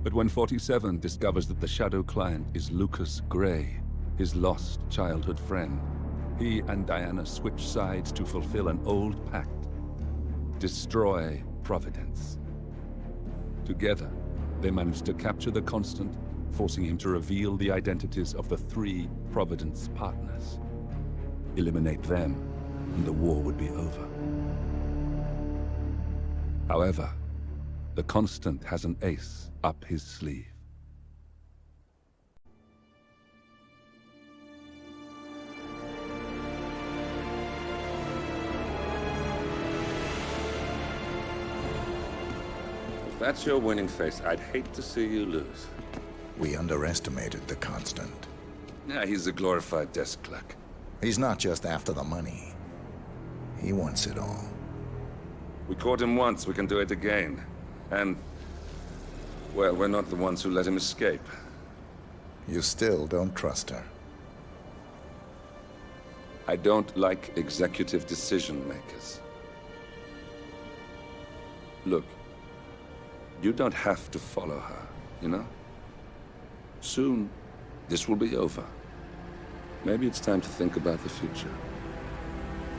Speaker 11: But when 47 discovers that the shadow client is Lucas Gray, his lost childhood friend, he and Diana switch sides to fulfill an old pact: destroy Providence. Together, they manage to capture the Constant, forcing him to reveal the identities of the 3 Providence partners. Eliminate them, and the war would be over. However, the Constant has an ace up his sleeve.
Speaker 19: If that's your winning face, I'd hate to see you lose.
Speaker 2: We underestimated the Constant.
Speaker 11: Yeah, he's a glorified desk clerk.
Speaker 2: He's not just after the money. He wants it all.
Speaker 11: We caught him once, we can do it again. And, well, we're not the ones who let him escape.
Speaker 2: You still don't trust her.
Speaker 11: I don't like executive decision makers. Look, you don't have to follow her, you know? Soon, this will be over. Maybe it's time to think about the future.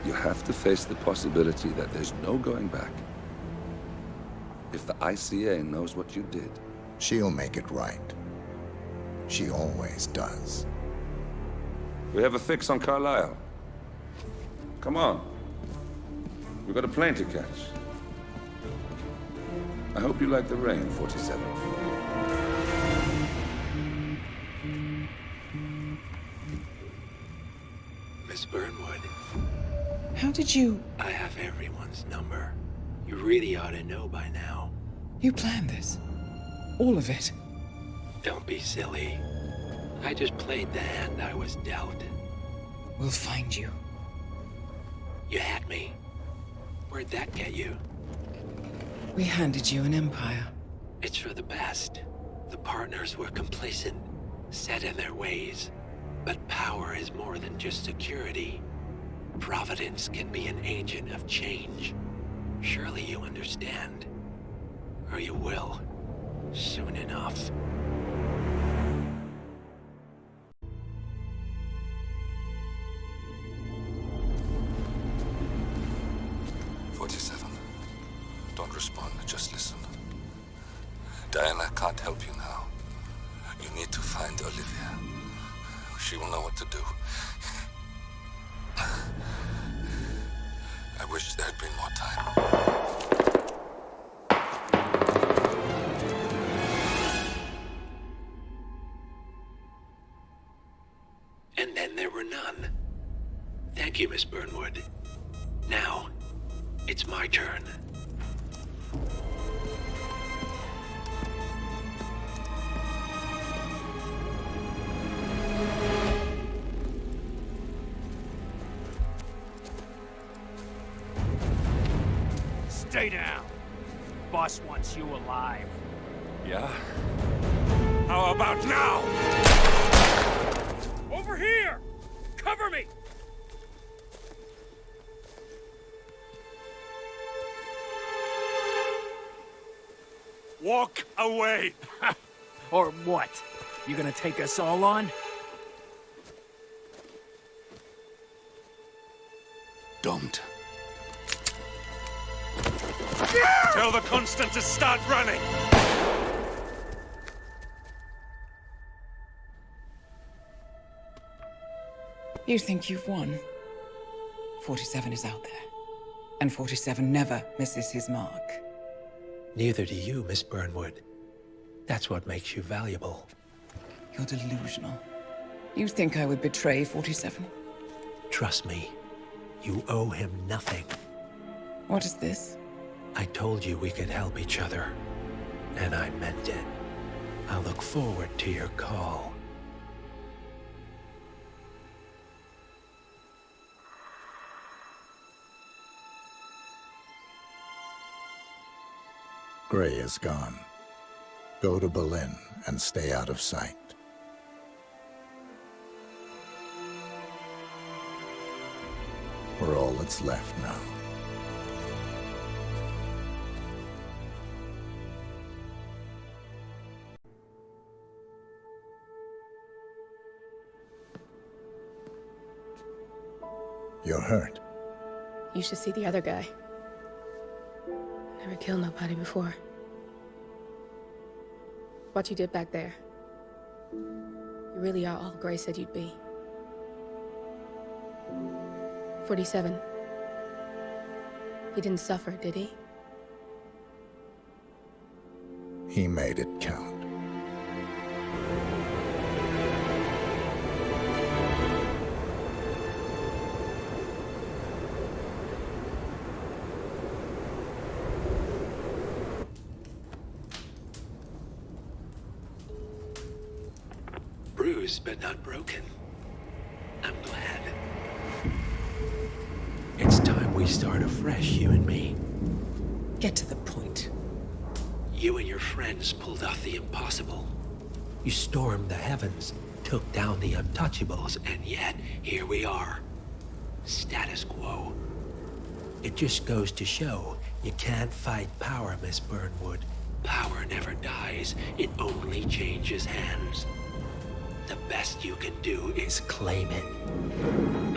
Speaker 11: You have to face the possibility that there's no going back. If the ICA knows what you did,
Speaker 2: she'll make it right. She always does.
Speaker 11: We have a fix on Carlisle. Come on. We've got a plane to catch.
Speaker 19: I hope you like the rain, 47.
Speaker 20: Miss Burnwood.
Speaker 1: How did you...
Speaker 20: I have everyone's number. You really ought to know by now.
Speaker 1: You planned this? All of it?
Speaker 20: Don't be silly. I just played the hand I was dealt.
Speaker 1: We'll find you.
Speaker 20: You had me. Where'd that get you?
Speaker 1: We handed you an empire.
Speaker 20: It's for the best. The partners were complacent, set in their ways. But power is more than just security. Providence can be an agent of change. Surely you understand. Or you will. Soon enough.
Speaker 11: Don't respond, just listen. Diana can't help you now. You need to find Olivia. She will know what to do. I wish there had been more time.
Speaker 20: And then there were none. Thank you, Miss Burnwood. Now, it's my turn.
Speaker 21: Stay down. Boss wants you alive.
Speaker 11: Yeah? How about now?
Speaker 21: Over here! Cover me!
Speaker 11: Walk away!
Speaker 21: Or what? You gonna take us all on?
Speaker 11: Don't. Tell the Constant to start running!
Speaker 1: You think you've won? 47 is out there. And 47 never misses his mark.
Speaker 20: Neither do you, Miss Burnwood. That's what makes you valuable.
Speaker 1: You're delusional. You think I would betray 47?
Speaker 20: Trust me, you owe him nothing.
Speaker 1: What is this?
Speaker 20: I told you we could help each other, and I meant it. I look forward to your call.
Speaker 2: Gray is gone. Go to Berlin and stay out of sight. We're all that's left now. You're hurt.
Speaker 22: You should see the other guy. Never killed nobody before. What you did back there. You really are all Gray said you'd be. 47. He didn't suffer, did he?
Speaker 2: He made it count.
Speaker 20: Bruised but not broken. I'm glad. It's time we start afresh, you and me.
Speaker 1: Get to the point.
Speaker 20: You and your friends pulled off the impossible. You stormed the heavens, took down the untouchables, and yet, here we are. Status quo. It just goes to show, you can't fight power, Miss Burnwood. Power never dies, it only changes hands. The best you can do is claim it.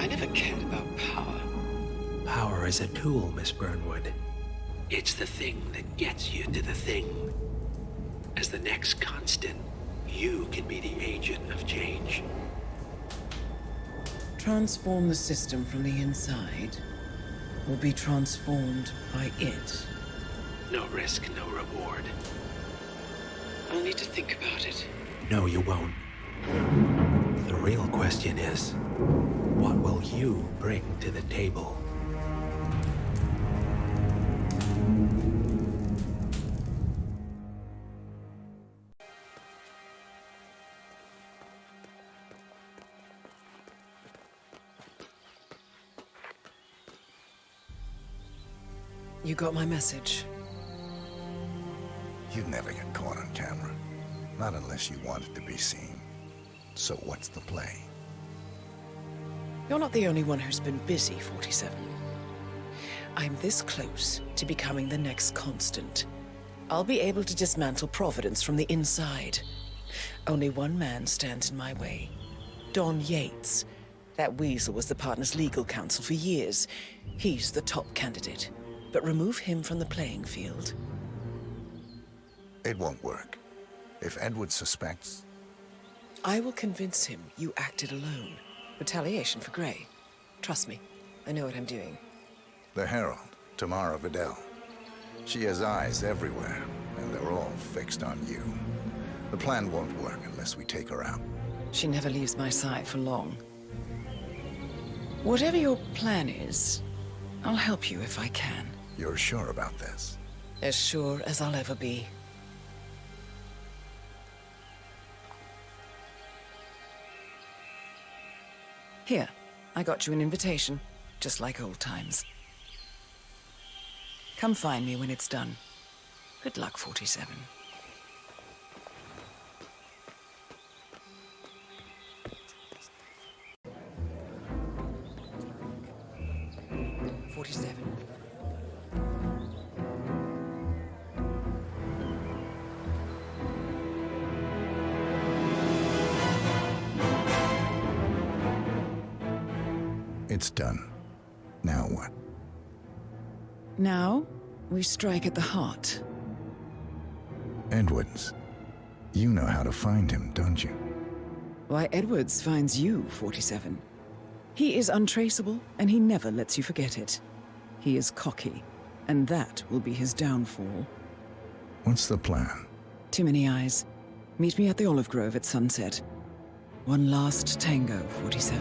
Speaker 20: I never cared about power. Power is a tool, Miss Burnwood. It's the thing that gets you to the thing. As the next constant, you can be the agent of change.
Speaker 1: Transform the system from the inside, or be transformed by it.
Speaker 20: No risk, no reward. I'll need to think about it. No, you won't. The real question is, what will you bring to the table?
Speaker 1: You got my message.
Speaker 2: You'd never get caught on camera. Not unless you wanted to be seen. So what's the play?
Speaker 5: You're not the only one who's been busy, 47. I'm this close to becoming the next constant. I'll be able to dismantle Providence from the inside. Only one man stands in my way. Don Yates. That weasel was the partner's legal counsel for years. He's the top candidate. But remove him from the playing field.
Speaker 2: It won't work. If Edward suspects...
Speaker 5: I will convince him you acted alone. Retaliation for Grey. Trust me, I know what I'm doing.
Speaker 2: The Herald, Tamara Vidal. She has eyes everywhere, and they're all fixed on you. The plan won't work unless we take her out.
Speaker 5: She never leaves my side for long. Whatever your plan is, I'll help you if I can.
Speaker 2: You're sure about this?
Speaker 5: As sure as I'll ever be. Here, I got you an invitation, just like old times. Come find me when it's done. Good luck, 47.
Speaker 2: It's done. Now what?
Speaker 5: Now, we strike at the heart.
Speaker 2: Edwards. You know how to find him, don't you?
Speaker 5: Why, Edwards finds you, 47. He is untraceable, and he never lets you forget it. He is cocky, and that will be his downfall.
Speaker 2: What's the plan?
Speaker 5: Too many eyes. Meet me at the Olive Grove at sunset. One last tango, 47.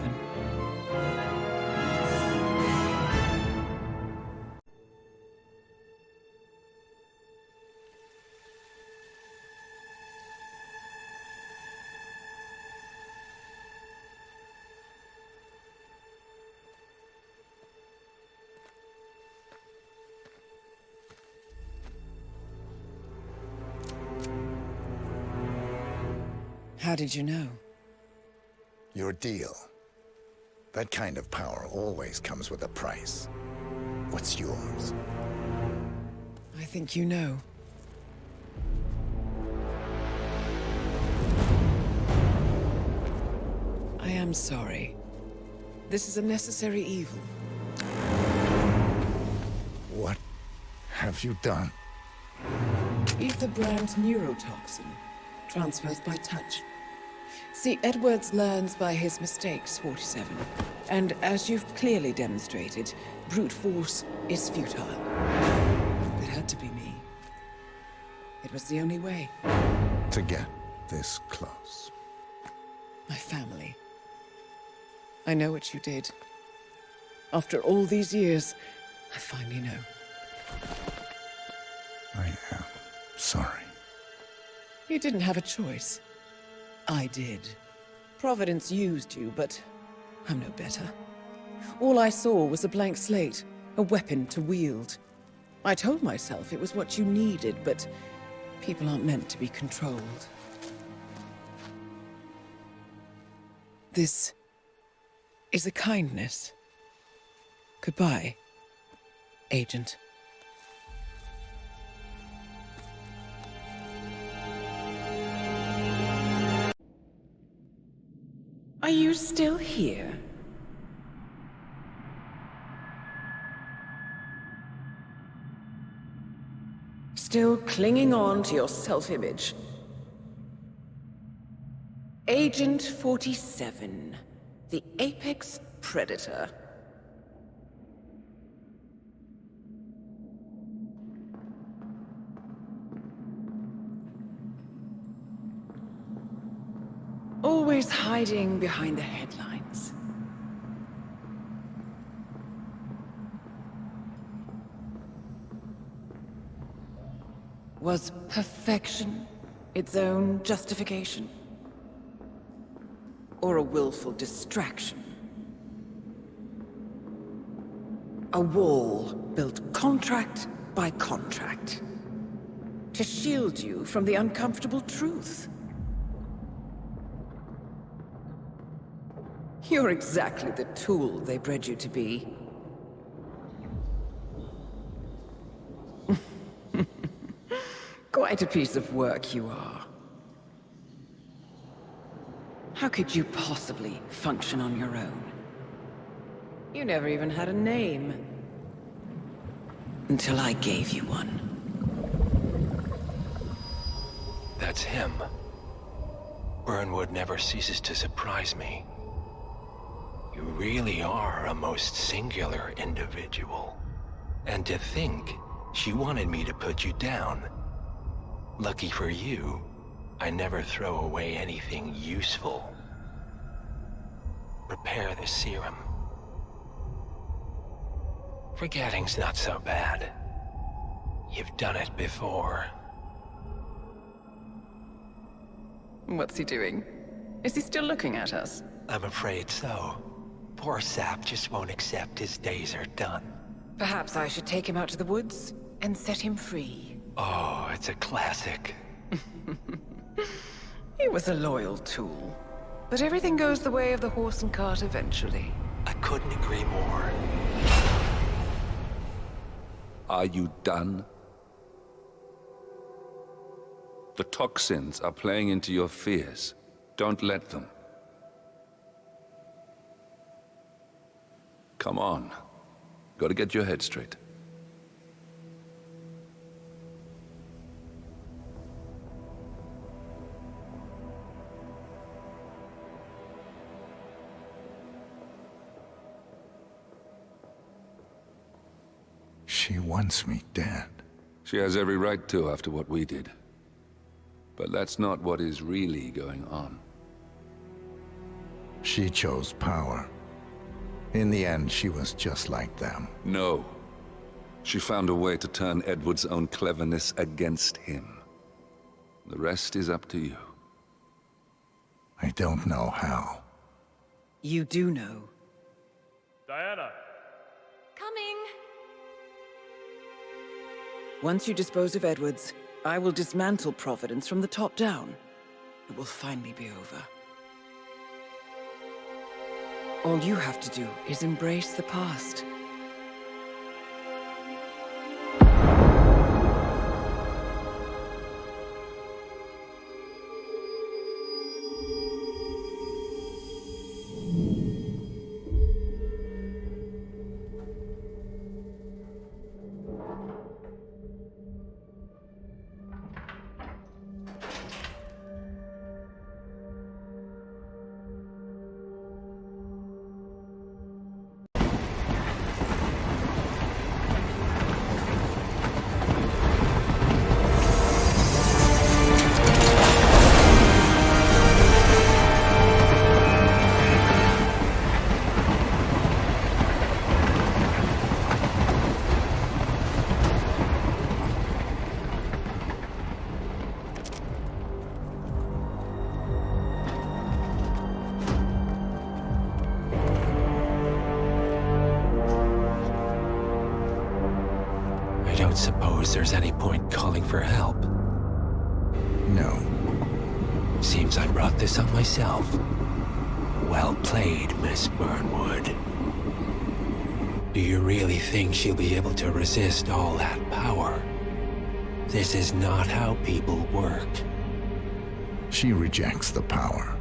Speaker 5: How did you know?
Speaker 2: Your deal. That kind of power always comes with a price. What's yours?
Speaker 5: I think you know. I am sorry. This is a necessary evil.
Speaker 2: What have you done?
Speaker 5: Ether brand neurotoxin. Transfers by touch. See, Edwards learns by his mistakes, 47. And as you've clearly demonstrated, brute force is futile. It had to be me. It was the only way.
Speaker 2: To get this close.
Speaker 5: My family. I know what you did. After all these years, I finally know.
Speaker 2: I am sorry.
Speaker 5: You didn't have a choice. I did. Providence used you, but I'm no better. All I saw was a blank slate, a weapon to wield. I told myself it was what you needed, but people aren't meant to be controlled. This is a kindness. Goodbye, Agent. Are you still here? Still clinging on to your self-image? Agent 47, the apex predator.
Speaker 1: Always hiding behind the headlines. Was perfection its own justification? Or a willful distraction? A wall built contract by contract to shield you from the uncomfortable truth. You're exactly the tool they bred you to be. Quite a piece of work you are. How could you possibly function on your own? You never even had a name. Until I gave you one.
Speaker 8: That's him. Burnwood never ceases to surprise me. You really are a most singular individual. And to think, she wanted me to put you down. Lucky for you, I never throw away anything useful. Prepare the serum. Forgetting's not so bad. You've done it before.
Speaker 1: What's he doing? Is he still looking at us?
Speaker 8: I'm afraid so. Poor sap just won't accept his days are done.
Speaker 1: Perhaps I should take him out to the woods and set him free.
Speaker 8: Oh, it's a classic.
Speaker 1: He was a loyal tool. But everything goes the way of the horse and cart eventually.
Speaker 8: I couldn't agree more.
Speaker 11: Are you done? The toxins are playing into your fears. Don't let them. Come on. Gotta get your head straight.
Speaker 2: She wants me dead.
Speaker 11: She has every right to after what we did. But that's not what is really going on.
Speaker 2: She chose power. In the end, she was just like them.
Speaker 11: No. She found a way to turn Edward's own cleverness against him. The rest is up to you.
Speaker 2: I don't know how.
Speaker 1: You do know.
Speaker 21: Diana!
Speaker 17: Coming!
Speaker 1: Once you dispose of Edwards, I will dismantle Providence from the top down. It will finally be over. All you have to do is embrace the past.
Speaker 8: Suppose there's any point calling for help?
Speaker 2: No.
Speaker 8: Seems I brought this on myself. Well played, Miss Burnwood. Do you really think she'll be able to resist all that power? This is not how people work.
Speaker 2: She rejects the power,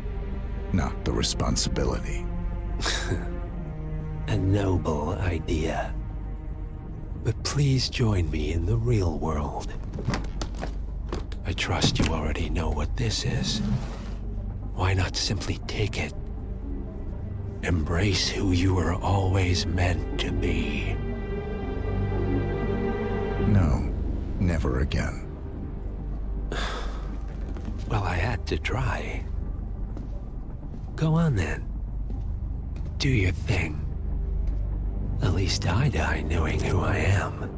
Speaker 2: not the responsibility.
Speaker 8: A noble idea. But please join me in the real world. I trust you already know what this is. Why not simply take it? Embrace who you were always meant to be.
Speaker 2: No, never again.
Speaker 8: Well, I had to try.
Speaker 20: Go on then. Do your thing. At least I die knowing who I am.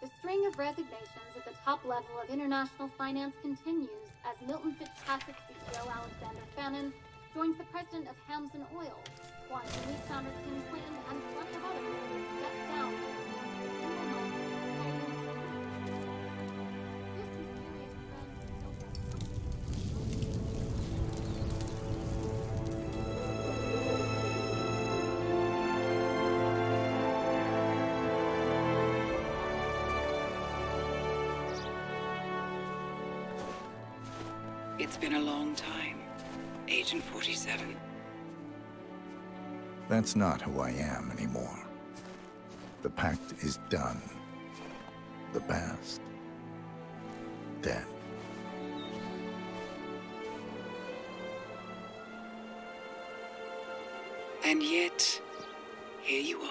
Speaker 6: The string of resignations at the top level of international finance continues as Milton Fitzpatrick CEO Alexander Fannin joins the president of Hamson Oil, Quantum Leap founder Tim Quinn, and plenty of others who step down.
Speaker 1: It's been a long time, Agent 47.
Speaker 2: That's not who I am anymore. The pact is done. The past, dead.
Speaker 1: And yet, here you are.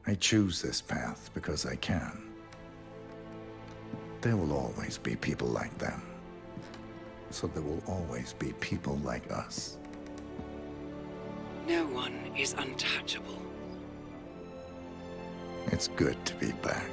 Speaker 2: I choose this path because I can. There will always be people like them. So there will always be people like us.
Speaker 1: No one is untouchable.
Speaker 2: It's good to be back.